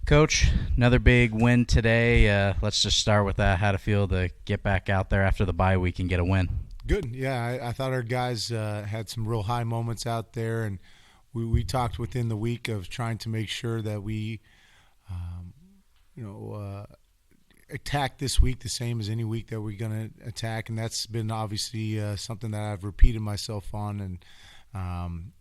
Coach, another big win today. Let's just start with that. How to feel to get back out there after the bye week and get a win? Good. Yeah, I thought our guys had some real high moments out there, and we talked within the week of trying to make sure that we, um, you know, attack this week the same as any week that we're going to attack, and that's been obviously something that I've repeated myself on, and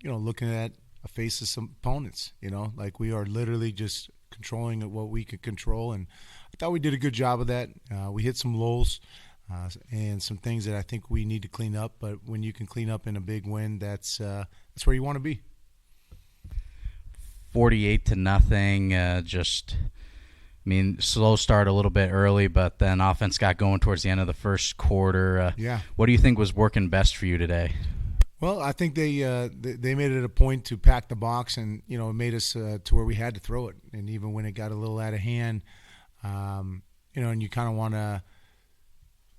looking at a face of some opponents. Like we are literally just controlling what we could control, and I thought we did a good job of that. We hit some lulls. And some things that I think we need to clean up. But when you can clean up in a big win, that's where you want to be. 48-0. Slow start a little bit early, but then offense got going towards the end of the first quarter. Yeah. What do you think was working best for you today? Well, I think they made it a point to pack the box, and it made us to where we had to throw it. And even when it got a little out of hand, and you kind of want to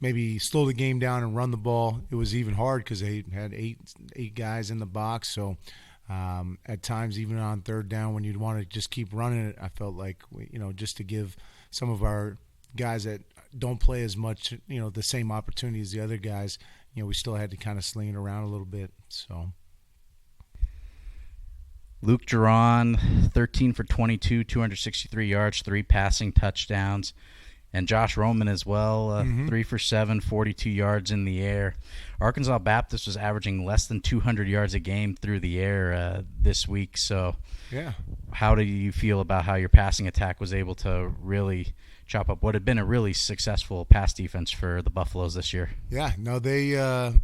maybe slow the game down and run the ball. It was even hard because they had eight guys in the box. So at times, even on third down, when you'd want to just keep running it, I felt like just to give some of our guys that don't play as much, the same opportunity as the other guys. We still had to kind of sling it around a little bit. So. Luke Giron, 13 for 22, 263 yards, 3 passing touchdowns. And Josh Roman as well, 3 for 7, 42 yards in the air. Arkansas Baptist was averaging less than 200 yards a game through the air this week. So yeah, how do you feel about how your passing attack was able to really chop up what had been a really successful pass defense for the Buffaloes this year? Yeah, no, they I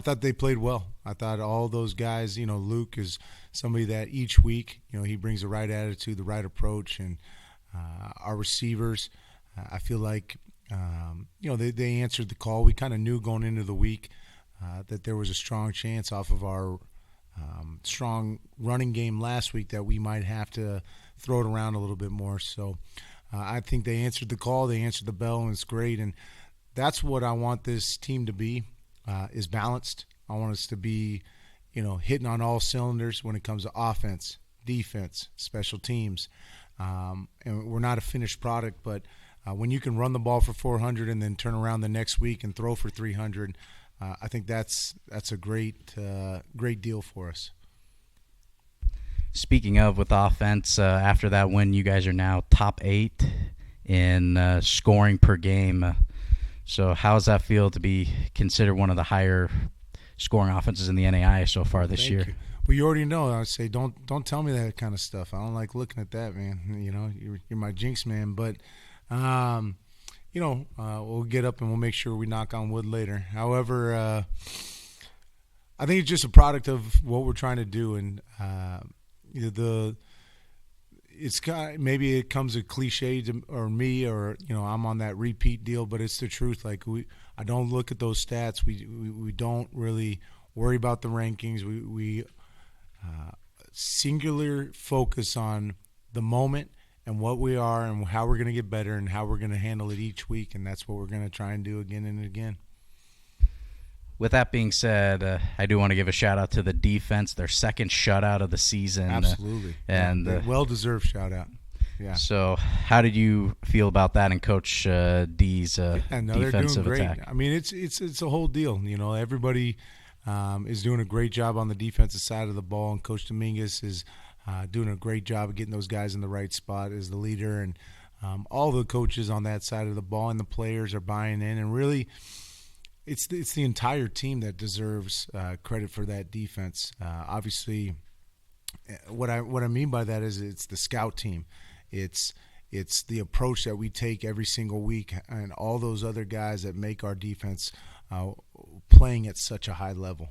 thought they played well. I thought all those guys, Luke is somebody that each week, he brings the right attitude, the right approach, and our receivers – I feel like, they answered the call. We kind of knew going into the week that there was a strong chance off of our strong running game last week that we might have to throw it around a little bit more. So I think they answered the call. They answered the bell, and it's great. And that's what I want this team to be, is balanced. I want us to be, hitting on all cylinders when it comes to offense, defense, special teams. And we're not a finished product, but when you can run the ball for 400 and then turn around the next week and throw for 300, I think that's a great deal for us. Speaking of with offense, after that win, you guys are now top 8 in scoring per game. So how does that feel to be considered one of the higher scoring offenses in the NAI so far this year? You. Well, you already know. I would say don't tell me that kind of stuff. I don't like looking at that, man. You're my jinx man, but. We'll get up and we'll make sure we knock on wood later. However, I think it's just a product of what we're trying to do, and maybe it comes a cliche to or me, or I'm on that repeat deal, but it's the truth. Like I don't look at those stats. We don't really worry about the rankings. We singular focus on the moment and what we are and how we're going to get better and how we're going to handle it each week, and that's what we're going to try and do again and again. With that being said, I do want to give a shout-out to the defense, their second shutout of the season. Absolutely. And well-deserved shout-out. Yeah. So how did you feel about that and Coach D's defensive attack? I mean, it's a whole deal. Everybody is doing a great job on the defensive side of the ball, and Coach Dominguez is doing a great job of getting those guys in the right spot as the leader, and all the coaches on that side of the ball and the players are buying in, and really it's the entire team that deserves credit for that defense. Obviously, what I mean by that is it's the scout team. It's the approach that we take every single week, and all those other guys that make our defense playing at such a high level.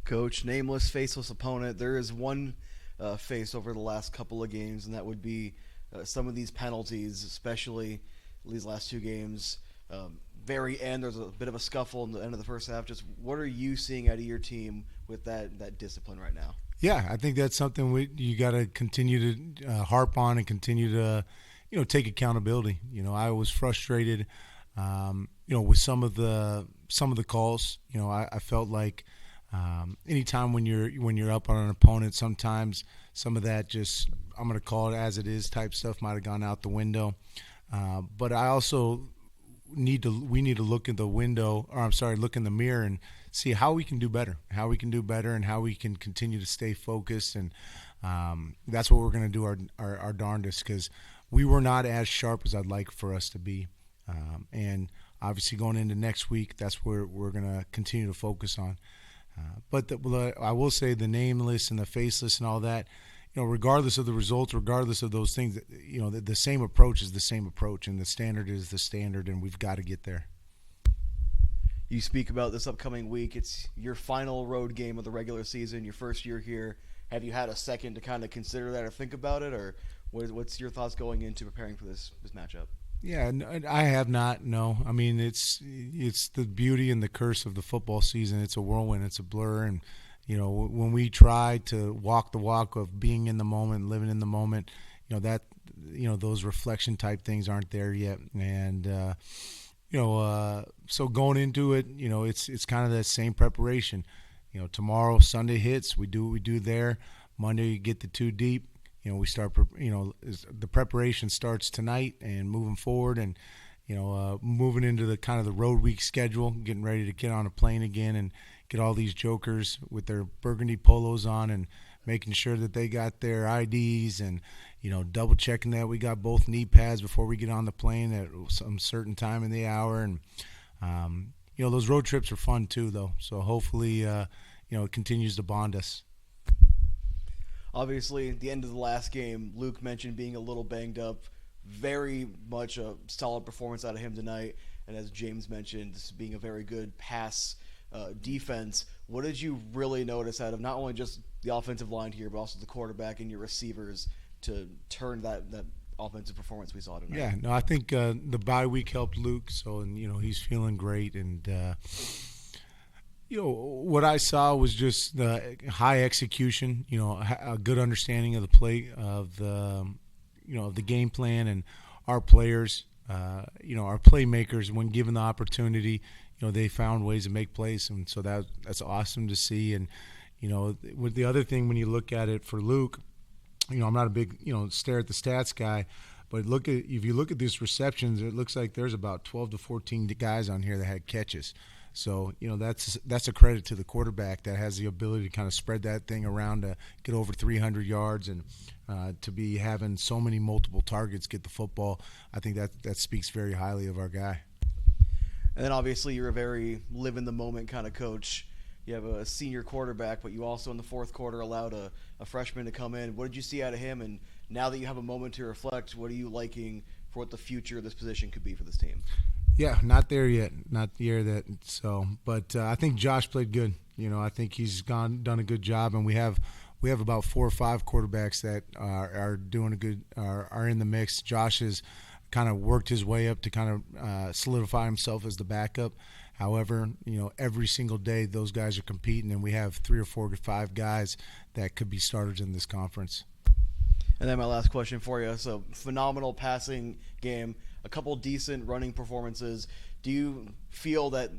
Coach, nameless, faceless opponent. There is one face over the last couple of games, and that would be some of these penalties, especially these last 2 games. Very end, there's a bit of a scuffle in the end of the first half. Just what are you seeing out of your team with that discipline right now? Yeah, I think that's something you got to continue to harp on and continue to, take accountability. I was frustrated, with some of the calls. I felt like Anytime when you're up on an opponent, sometimes some of that just, I'm going to call it as it is type stuff, might have gone out the window. But I also we need to look in the window, or I'm sorry, look in the mirror and see how we can do better, and how we can continue to stay focused. And that's what we're going to do our darndest, because we were not as sharp as I'd like for us to be. And obviously going into next week, that's where we're going to continue to focus on. But I will say the nameless and the faceless and all that, regardless of the results, regardless of those things, the same approach is the same approach, and the standard is the standard, and we've got to get there. You speak about this upcoming week. It's your final road game of the regular season, your first year here. Have you had a second to kind of consider that or think about it, or what's your thoughts going into preparing for this matchup? Yeah, I have not. No, I mean it's the beauty and the curse of the football season. It's a whirlwind. It's a blur, and when we try to walk the walk of being in the moment, living in the moment, those reflection type things aren't there yet. And so going into it, it's kind of that same preparation. Tomorrow Sunday hits, we do what we do there. Monday you get the two deep. We start, the preparation starts tonight and moving forward, and moving into the kind of the road week schedule, getting ready to get on a plane again and get all these jokers with their burgundy polos on, and making sure that they got their IDs, and double checking that we got both knee pads before we get on the plane at some certain time in the hour. And those road trips are fun too, though. So hopefully it continues to bond us. Obviously, at the end of the last game, Luke mentioned being a little banged up. Very much a solid performance out of him tonight. And as James mentioned, this being a very good pass defense. What did you really notice out of not only just the offensive line here, but also the quarterback and your receivers to turn that offensive performance we saw tonight? Yeah, no, I think the bye week helped Luke, so he's feeling great. And what I saw was just the high execution, a good understanding of the play, of the game plan, and our players, our playmakers, when given the opportunity, they found ways to make plays. And so that's awesome to see. And, with the other thing, when you look at it for Luke, I'm not a big, stare at the stats guy, but if you look at these receptions, it looks like there's about 12 to 14 guys on here that had catches. So, that's a credit to the quarterback that has the ability to kind of spread that thing around to get over 300 yards, and to be having so many multiple targets get the football. I think that speaks very highly of our guy. And then obviously you're a very live-in-the-moment kind of coach. You have a senior quarterback, but you also in the fourth quarter allowed a freshman to come in. What did you see out of him? And now that you have a moment to reflect, what are you liking for what the future of this position could be for this team? Yeah, not there yet. Not there yet. So, but I think Josh played good. I think he's done a good job, and we have about 4 or 5 quarterbacks that are doing are in the mix. Josh has kind of worked his way up to kind of solidify himself as the backup. However, every single day those guys are competing, and we have 3 or 4 to 5 guys that could be starters in this conference. And then my last question for you. So, phenomenal passing game, a couple decent running performances. Do you feel that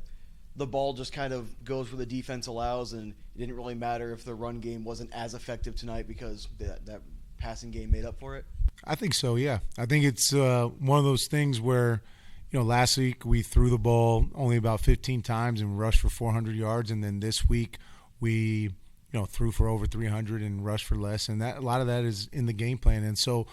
the ball just kind of goes where the defense allows, and it didn't really matter if the run game wasn't as effective tonight because that passing game made up for it? I think so, yeah. I think it's one of those things where, last week we threw the ball only about 15 times and rushed for 400 yards, and then this week we threw for over 300 and rushed for less, and a lot of that is in the game plan. And so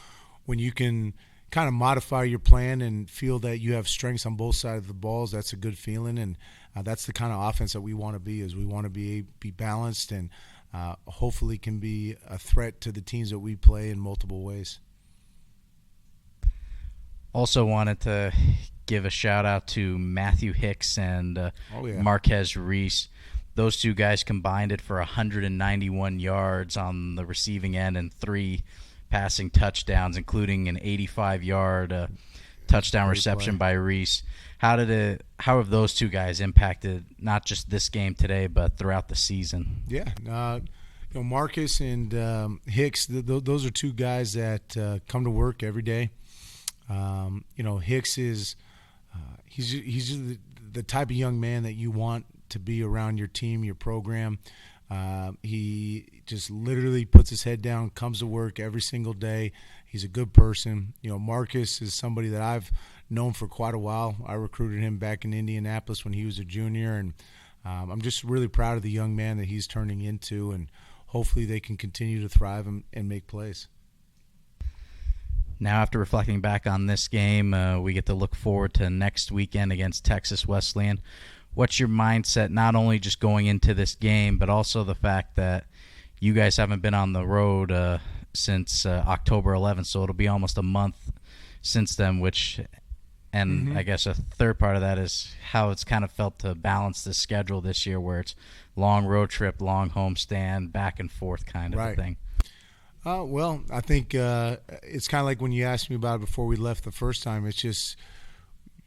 when you can kind of modify your plan and feel that you have strengths on both sides of the balls, that's a good feeling. And that's the kind of offense that we want to be. Is we want to be balanced, and hopefully can be a threat to the teams that we play in multiple ways. Also wanted to give a shout out to Matthew Hicks and Marquez Reese. Those two guys combined it for 191 yards on the receiving end and 3 passing touchdowns, including an 85-yard touchdown reception by Reese. How have those two guys impacted not just this game today, but throughout the season? Yeah, Marcus and Hicks, those are two guys that come to work every day. Hicks is he's the type of young man that you want to be around your team, your program. He just literally puts his head down, comes to work every single day. He's a good person. Marcus is somebody that I've known for quite a while. I recruited him back in Indianapolis when he was a junior, and I'm just really proud of the young man that he's turning into, and hopefully they can continue to thrive and make plays. Now, after reflecting back on this game, we get to look forward to next weekend against Texas Wesleyan. What's your mindset, not only just going into this game, but also the fact that you guys haven't been on the road since October 11th, so it'll be almost a month since then, I guess a third part of that is how it's kind of felt to balance the schedule this year, where it's long road trip, long homestand, back and forth kind of a thing. Well, I think it's kind of like when you asked me about it before we left the first time. It's just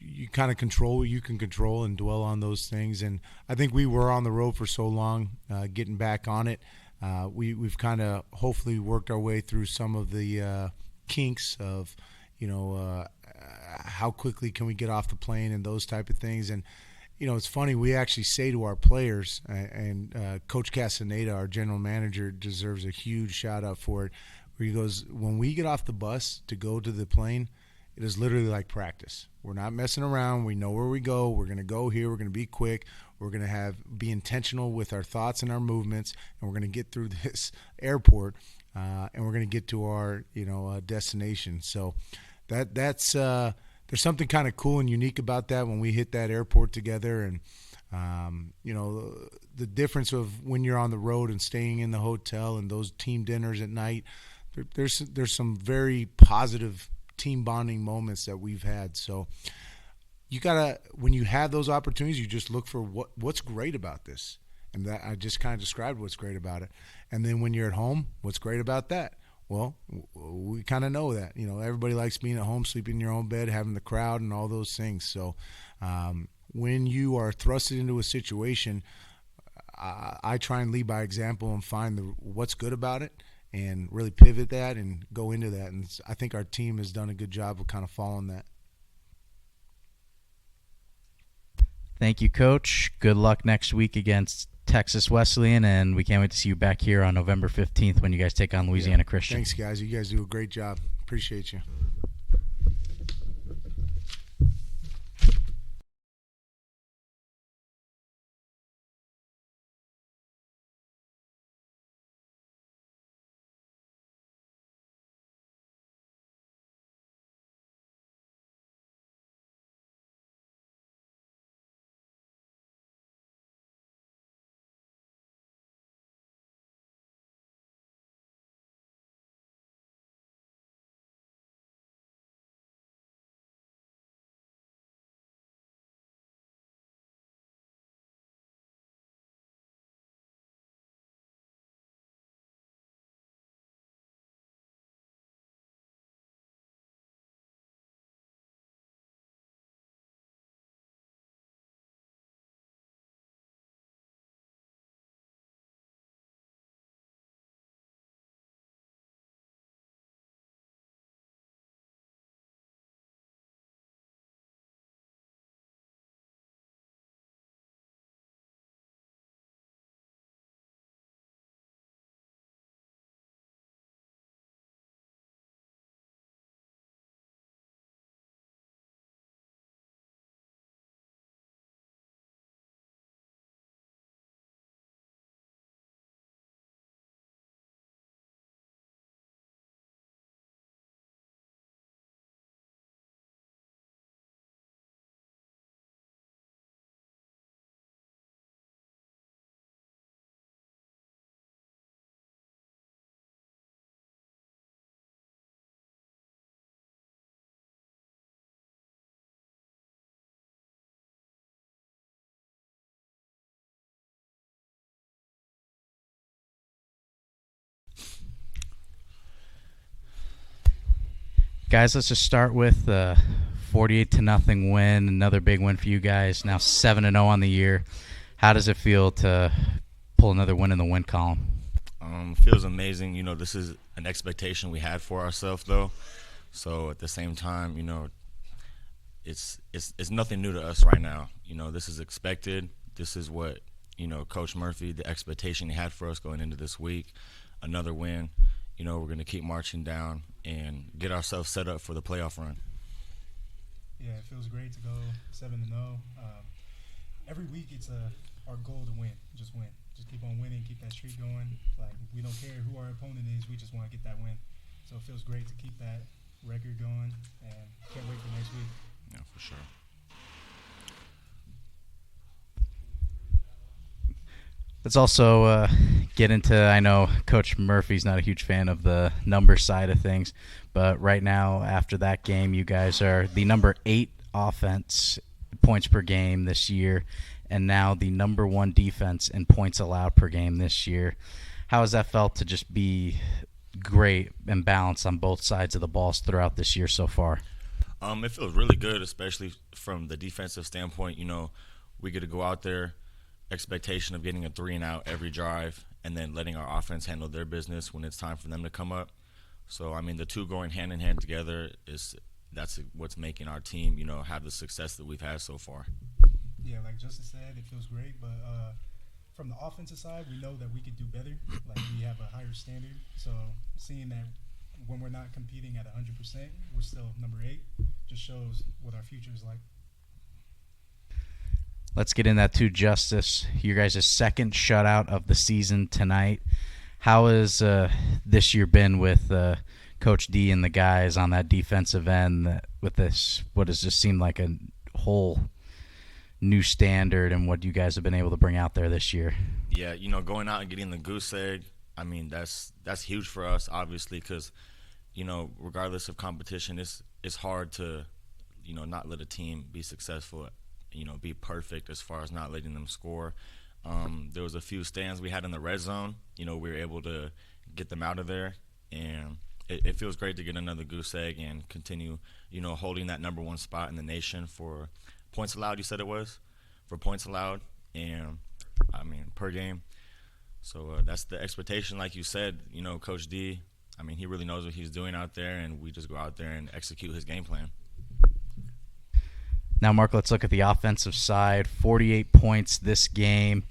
you kind of control what you can control and dwell on those things. And I think we were on the road for so long, getting back on it. We've kind of hopefully worked our way through some of the kinks of, how quickly can we get off the plane and those type of things. And, it's funny, we actually say to our players, and Coach Castaneda, our general manager, deserves a huge shout out for it, where he goes, when we get off the bus to go to the plane, it is literally like practice. We're not messing around. We know where we go. We're going to go here. We're going to be quick. We're going to be intentional with our thoughts and our movements, and we're going to get through this airport, and we're going to get to our destination. So that's there's something kind of cool and unique about that when we hit that airport together. And the difference of when you're on the road and staying in the hotel and those team dinners at night, there's some very positive team bonding moments that we've had. So you gotta, when you have those opportunities, you just look for what's great about this, and that I just kind of described what's great about it. And then when you're at home, what's great about that? Well, we kind of know that everybody likes being at home, sleeping in your own bed, having the crowd and all those things. So when you are thrusted into a situation, I try and lead by example and find what's good about it, and really pivot that and go into that. And I think our team has done a good job of kind of following that. Thank you, Coach. Good luck next week against Texas Wesleyan, and we can't wait to see you back here on November 15th when you guys take on Louisiana Christian. Thanks, guys. You guys do a great job. Appreciate you. Guys, let's just start with 48-0 win, another big win for you guys. Now 7-0 on the year. How does it feel to pull another win in the win column? Feels amazing. This is an expectation we had for ourselves, though. So at the same time, it's nothing new to us right now. This is expected this is what, Coach Murphy, the expectation he had for us going into this week. Another win. We're going to keep marching down and get ourselves set up for the playoff run. Yeah, it feels great to go 7-0. Every week it's our goal to win. Just win. Just keep on winning, keep that streak going. Like, we don't care who our opponent is, we just want to get that win. So it feels great to keep that record going, and can't wait for next week. Yeah, for sure. Let's also get into, I know Coach Murphy's not a huge fan of the number side of things, but right now after that game, you guys are the number 8 offense points per game this year, and now the number 1 defense in points allowed per game this year. How has that felt to just be great and balanced on both sides of the ball throughout this year so far? It feels really good, especially from the defensive standpoint. We get to go out there, expectation of getting a 3-and-out every drive, and then letting our offense handle their business when it's time for them to come up. So, the two going hand in hand together that's what's making our team, have the success that we've had so far. Yeah, like Justin said, it feels great, but from the offensive side, we know that we could do better. Like, we have a higher standard. So seeing that when we're not competing at 100%, we're still number 8, just shows what our future is like. Let's get in that too, Justice. Your guys' second shutout of the season tonight. How has this year been with Coach D and the guys on that defensive end with this, what has just seemed like a whole new standard, and what you guys have been able to bring out there this year? Yeah, going out and getting the goose egg, that's huge for us, obviously, because, regardless of competition, it's hard to, not let a team be successful, be perfect as far as not letting them score. There was a few stands we had in the red zone. We were able to get them out of there, and it feels great to get another goose egg and continue, holding that number 1 spot in the nation for points allowed. You said it was for points allowed, and per game. So that's the expectation, like you said. Coach D, he really knows what he's doing out there, and we just go out there and execute his game plan. Now, Mark, let's look at the offensive side. 48 points this game.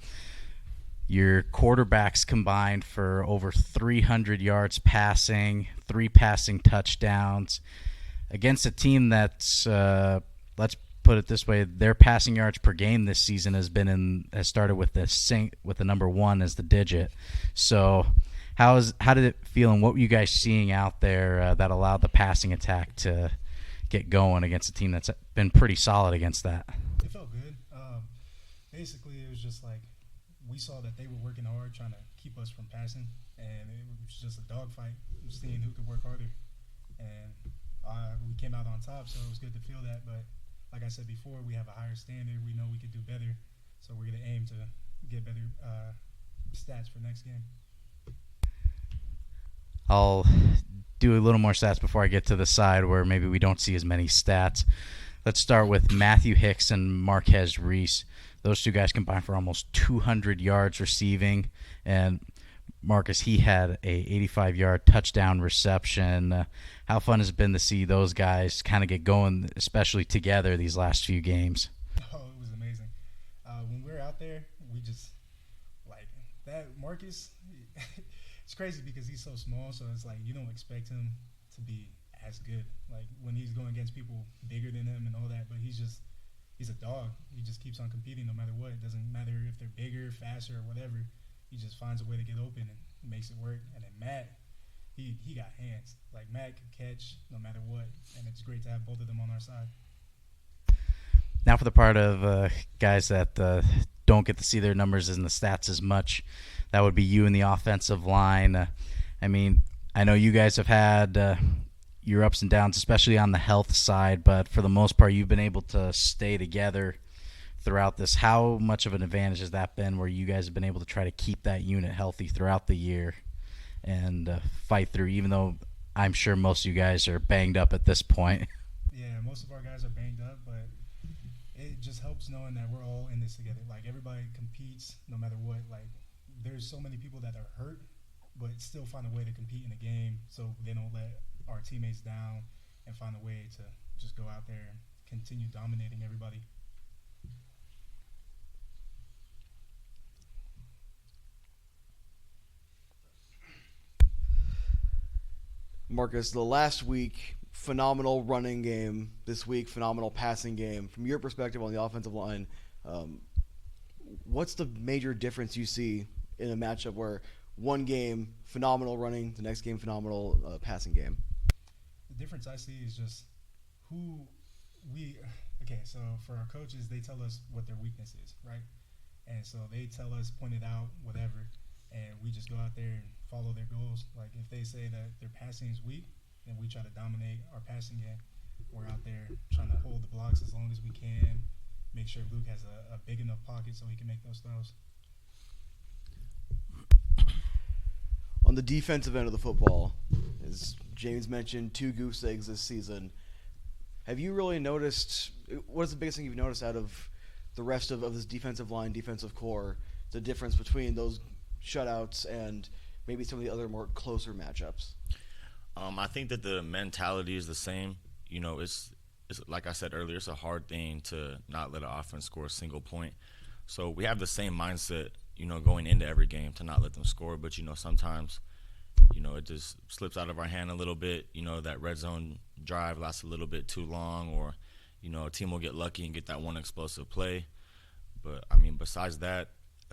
Your quarterbacks combined for over 300 yards passing, 3 passing touchdowns against a team that's, let's put it this way, their passing yards per game this season has started with the number 1 as the digit. So how did it feel, and what were you guys seeing out there that allowed the passing attack to get going against a team that's been pretty solid against that? It felt good. Basically, it was just like we saw that they were working hard trying to keep us from passing, and it was just a dogfight, seeing who could work harder. And we came out on top, so it was good to feel that. But like I said before, we have a higher standard. We know we could do better, so we're going to aim to get better stats for next game. I'll do a little more stats before I get to the side where maybe we don't see as many stats. Let's start with Matthew Hicks and Marquez Reese. Those two guys combined for almost 200 yards receiving, and Marcus, he had a 85-yard touchdown reception. How fun has it been to see those guys kind of get going, especially together these last few games? Oh, it was amazing. When we were out there, we just, like, that Marcus, it's crazy because he's so small, so it's like you don't expect him to be as good. Like, when he's going against people bigger than him and all that, but he's a dog. He just keeps on competing no matter what. It doesn't matter if they're bigger, faster, or whatever. He just finds a way to get open and makes it work. And then Matt, he got hands. Like, Matt could catch no matter what, and it's great to have both of them on our side. Now for the part of guys that don't get to see their numbers in the stats as much, that would be you in the offensive line. I know you guys have had your ups and downs, especially on the health side, but for the most part, you've been able to stay together throughout this. How much of an advantage has that been where you guys have been able to try to keep that unit healthy throughout the year and fight through, even though I'm sure most of you guys are banged up at this point? Yeah, most of our guys are banged up, but it just helps knowing that we're all in this together. Like, everybody competes no matter what. Like, there's so many people that are hurt, but still find a way to compete in the game so they don't let our teammates down and find a way to just go out there and continue dominating everybody. Marcus, the last week, phenomenal running game. This week, phenomenal passing game. From your perspective on the offensive line, what's the major difference you see in a matchup where one game, phenomenal running, the next game, phenomenal passing game? The difference I see is just who we – okay, so for our coaches, they tell us what their weakness is, right? And so they tell us, point it out, whatever, and we just go out there and follow their goals. Like if they say that their passing is weak, then we try to dominate our passing game. We're out there trying to hold the blocks as long as we can, make sure Luke has a big enough pocket so he can make those throws. On the defensive end of the football, as James mentioned, 2 goose eggs this season. Have you really noticed – what is the biggest thing you've noticed out of the rest of this defensive line, defensive core, the difference between those shutouts and maybe some of the other more closer matchups? I think that the mentality is the same. You know, it's like I said earlier, it's a hard thing to not let an offense score a single point. So we have the same mindset, you know, going into every game to not let them score. But, you know, sometimes, you know, it just slips out of our hand a little bit. You know, that red zone drive lasts a little bit too long, or, you know, a team will get lucky and get that one explosive play. But, I mean, besides that,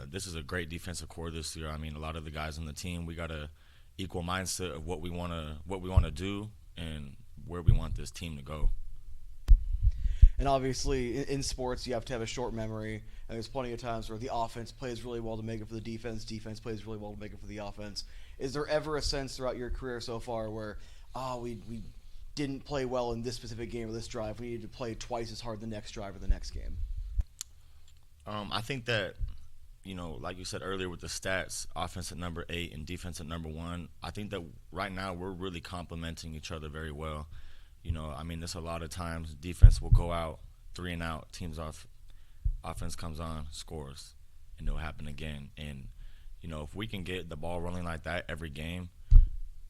this is a great defensive core this year. I mean, a lot of the guys on the team, we got a equal mindset of what we want to do and where we want this team to go. And obviously, in sports, you have to have a short memory. And there's plenty of times where the offense plays really well to make it for the defense plays really well to make it for the offense. Is there ever a sense throughout your career so far where, we didn't play well in this specific game or this drive, we needed to play twice as hard the next drive or the next game? I think that, you know, like you said earlier with the stats, offense at number 8 and defense at number 1, I think that right now we're really complementing each other very well. You know, I mean, there's a lot of times defense will go out, 3 and out, teams off, offense comes on, scores, and it'll happen again. And, you know, if we can get the ball rolling like that every game,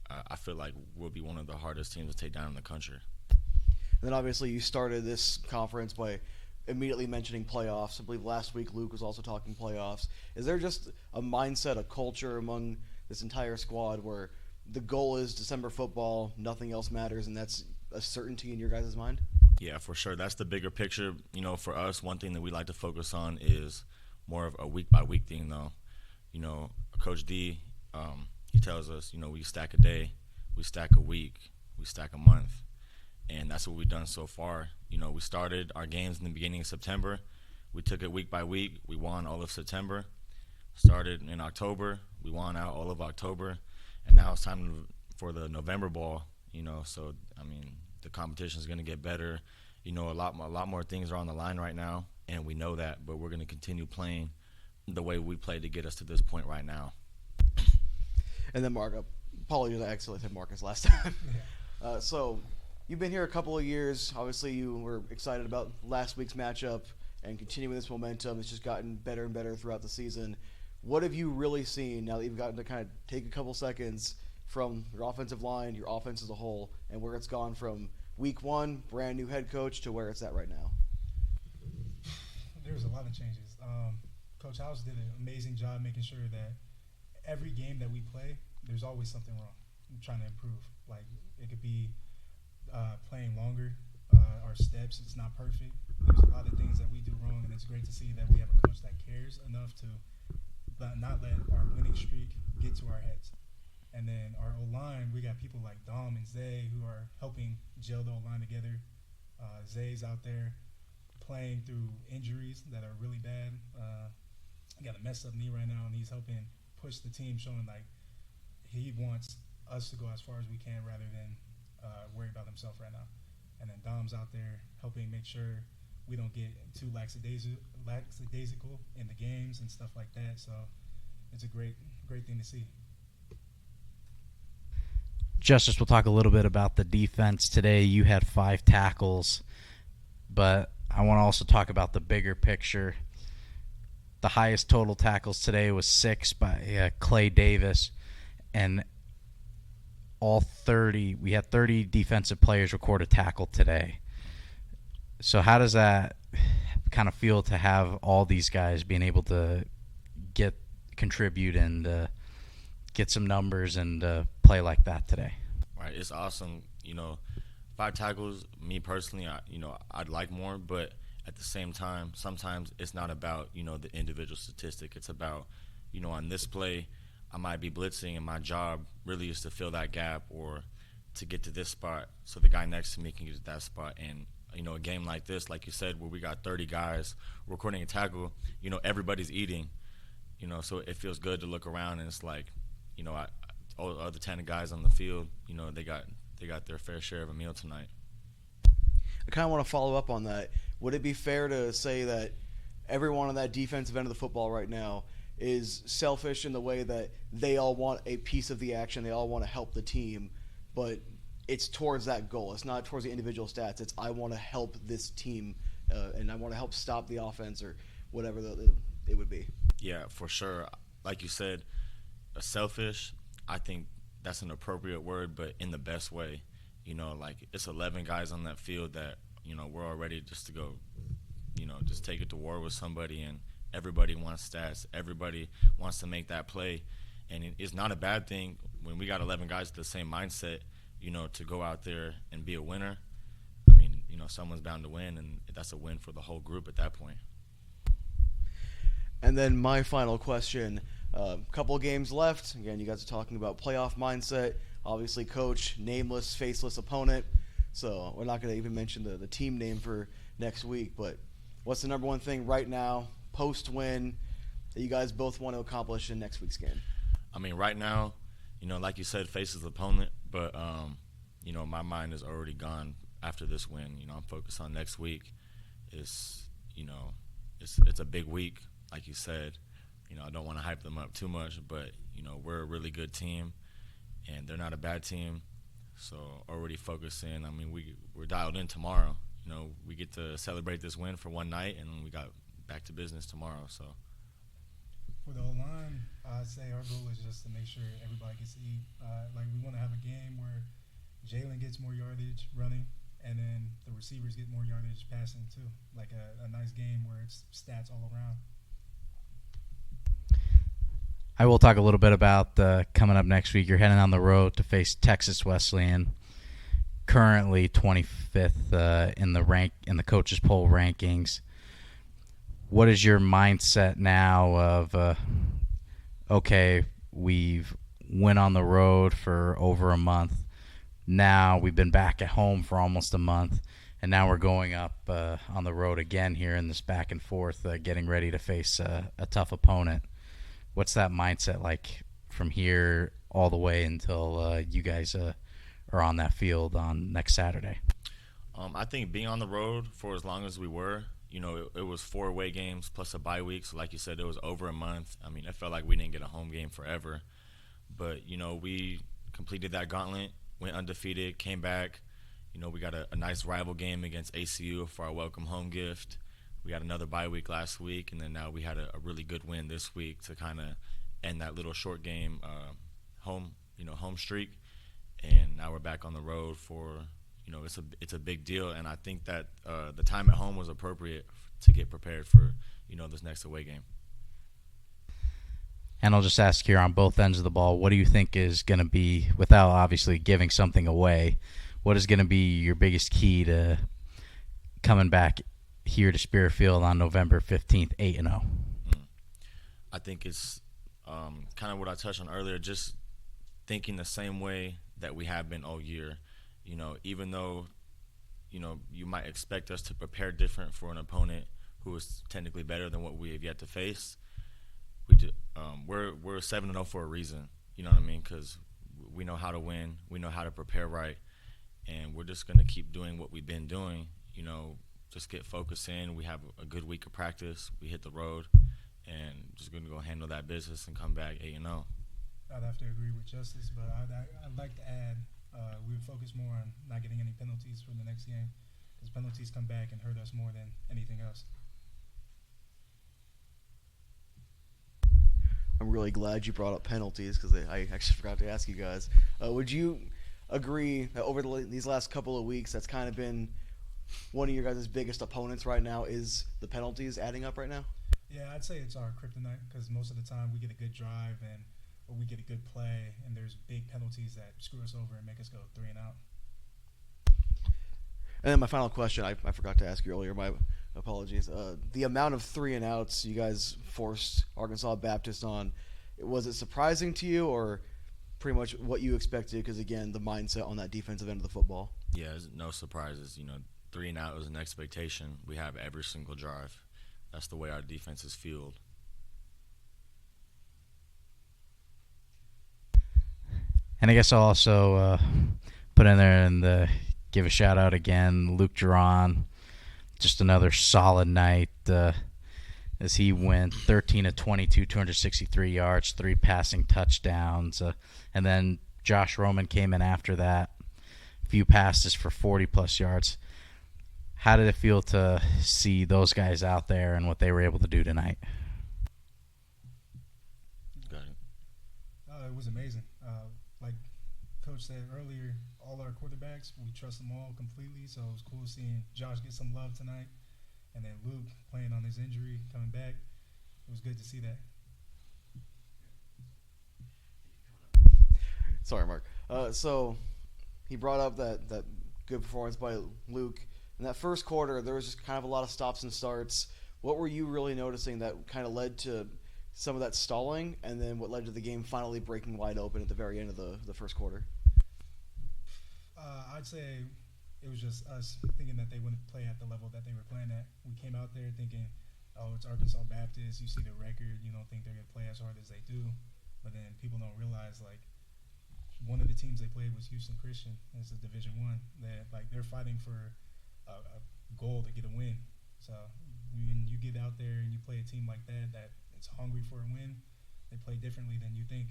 I feel like we'll be one of the hardest teams to take down in the country. And then obviously you started this conference by immediately mentioning playoffs. I believe last week Luke was also talking playoffs. Is there just a mindset, a culture among this entire squad where the goal is December football, nothing else matters, and that's a certainty in your guys' mind? Yeah, for sure. That's the bigger picture. You know, for us, one thing that we like to focus on is more of a week-by-week thing, though. You know, Coach D, he tells us, you know, we stack a day, we stack a week, we stack a month. And that's what we've done so far. You know, we started our games in the beginning of September. We took it week by week. We won all of September. Started in October. We won out all of October. And now it's time for the November ball, you know. So, I mean, the competition is going to get better. You know, a lot more things are on the line right now, and we know that. But we're going to continue playing the way we played to get us to this point right now. And then, Mark, apologies, I accidentally said Marcus last time. So you've been here a couple of years. Obviously, you were excited about last week's matchup and continuing this momentum. It's just gotten better and better throughout the season. What have you really seen now that you've gotten to kind of take a couple seconds from your offensive line, your offense as a whole, and where it's gone from week 1, brand new head coach, to where it's at right now? There's a lot of changes. Coach House did an amazing job making sure that every game that we play, there's always something wrong. I'm trying to improve. Like, it could be playing longer, our steps, it's not perfect. There's a lot of things that we do wrong, and it's great to see that we have a coach that cares enough to not let our winning streak get to our heads. And then our O-line, we got people like Dom and Zay who are helping gel the O-line together. Zay's out there playing through injuries that are really bad. He got a messed up knee right now, and he's helping push the team, showing like he wants us to go as far as we can rather than worry about himself right now. And then Dom's out there helping make sure we don't get too lackadaisical in the games and stuff like that. So it's a great thing to see. Justice, we'll talk a little bit about the defense today. You had 5 tackles, but I want to also talk about the bigger picture. The highest total tackles today was 6 by Clay Davis, and we had 30 defensive players record a tackle today. So how does that kind of feel to have all these guys being able to contribute and get some numbers and play like that today? Right, it's awesome. 5 tackles. Me personally, I'd like more, but at the same time, sometimes it's not about the individual statistic. It's about on this play, I might be blitzing, and my job really is to fill that gap or to get to this spot so the guy next to me can get to that spot. And a game like this, like you said, where we got 30 guys recording a tackle, everybody's eating. So it feels good to look around and it's like, all the other 10 guys on the field, they got their fair share of a meal tonight. I kind of want to follow up on that. Would it be fair to say that everyone on that defensive end of the football right now is selfish in the way that they all want a piece of the action, they all want to help the team, but it's towards that goal. It's not towards the individual stats. It's I want to help this team, and I want to help stop the offense or whatever it would be. Yeah, for sure. Like you said, selfish, I think that's an appropriate word, but in the best way. Like it's 11 guys on that field that, we're all ready just to go, just take it to war with somebody, and everybody wants stats. Everybody wants to make that play. And it's not a bad thing when we got 11 guys with the same mindset, to go out there and be a winner. I mean, someone's bound to win, and that's a win for the whole group at that point. And then my final question, couple of games left. Again, you guys are talking about playoff mindset. Obviously, coach, nameless, faceless opponent. So we're not going to even mention the team name for next week. But what's the number one thing right now, post-win, that you guys both want to accomplish in next week's game? I mean, right now, like you said, faceless opponent. But, my mind is already gone after this win. I'm focused on next week. It's a big week, like you said. I don't want to hype them up too much, but, we're a really good team, and they're not a bad team. So already focused in. I mean, we're dialed in tomorrow. We get to celebrate this win for one night, and we got back to business tomorrow. So For the O-line, I'd say our goal is just to make sure everybody gets to eat. We want to have a game where Jalen gets more yardage running, and then the receivers get more yardage passing too. Like a nice game where it's stats all around. I will talk a little bit about coming up next week. You're heading on the road to face Texas Wesleyan, currently 25th in the coaches poll rankings. What is your mindset now of, okay, we've went on the road for over a month. Now we've been back at home for almost a month, and now we're going up on the road again here in this back and forth, getting ready to face a tough opponent. What's that mindset like from here all the way until you guys are on that field on next Saturday? I think being on the road for as long as we were, it was 4 away games plus a bye week. So like you said, it was over a month. I mean, it felt like we didn't get a home game forever. But, we completed that gauntlet, went undefeated, came back. We got a nice rival game against ACU for our welcome home gift. We got another bye week last week, and then now we had a really good win this week to kind of end that little short game home streak. And now we're back on the road for, it's a big deal. And I think that the time at home was appropriate to get prepared for, this next away game. And I'll just ask here on both ends of the ball, what do you think is going to be, without obviously giving something away, what is going to be your biggest key to coming back here to Spirit Field on November 15th, 8-0? I think it's kind of what I touched on earlier, just thinking the same way that we have been all year. Even though, you might expect us to prepare different for an opponent who is technically better than what we have yet to face, we're 7-0 for a reason. You know what I mean? Because we know how to win. We know how to prepare right. And we're just going to keep doing what we've been doing, just get focused in. We have a good week of practice. We hit the road, and just going to go handle that business and come back 8-0. I'd have to agree with Justice, but I'd like to add we would focus more on not getting any penalties for the next game, because penalties come back and hurt us more than anything else. I'm really glad you brought up penalties because I actually forgot to ask you guys. Would you agree that over these last couple of weeks, that's kind of been one of your guys' biggest opponents right now is the penalties adding up right now? Yeah, I'd say it's our kryptonite because most of the time we get a good drive and or we get a good play and there's big penalties that screw us over and make us go 3 and out. And then my final question, I forgot to ask you earlier. My apologies. The amount of 3 and outs you guys forced Arkansas Baptist on, was it surprising to you, or pretty much what you expected? Because again, the mindset on that defensive end of the football. Yeah, there's no surprises. 3 and out was an expectation. We have every single drive. That's the way our defense is fueled. And I guess I'll also put in there and give a shout out again, Luke Duran. Just another solid night as he went 13 of 22, 263 yards, 3 passing touchdowns. And then Josh Roman came in after that, a few passes for 40-plus yards. How did it feel to see those guys out there and what they were able to do tonight? Got it. It was amazing. Like Coach said earlier, all our quarterbacks, we trust them all completely. So it was cool seeing Josh get some love tonight. And then Luke playing on his injury, coming back. It was good to see that. Sorry, Mark. So he brought up that good performance by Luke. In that first quarter, there was just kind of a lot of stops and starts. What were you really noticing that kind of led to some of that stalling, and then what led to the game finally breaking wide open at the very end of the first quarter? I'd say it was just us thinking that they wouldn't play at the level that they were playing at. We came out there thinking, oh, it's Arkansas Baptist. You see the record. You don't think they're going to play as hard as they do. But then people don't realize, like, one of the teams they played was Houston Christian. It's a Division I. That, like, they're fighting for a goal to get a win. So when you get out there and you play a team like that it's hungry for a win, they play differently than you think.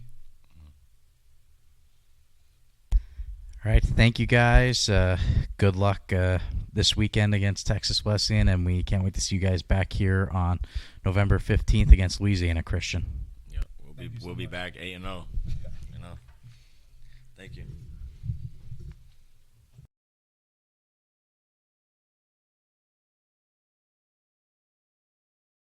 All right, thank you guys. Good luck this weekend against Texas Wesleyan, and we can't wait to see you guys back here on November 15th against Louisiana Christian. Yeah, we'll be back 8-0. Thank you.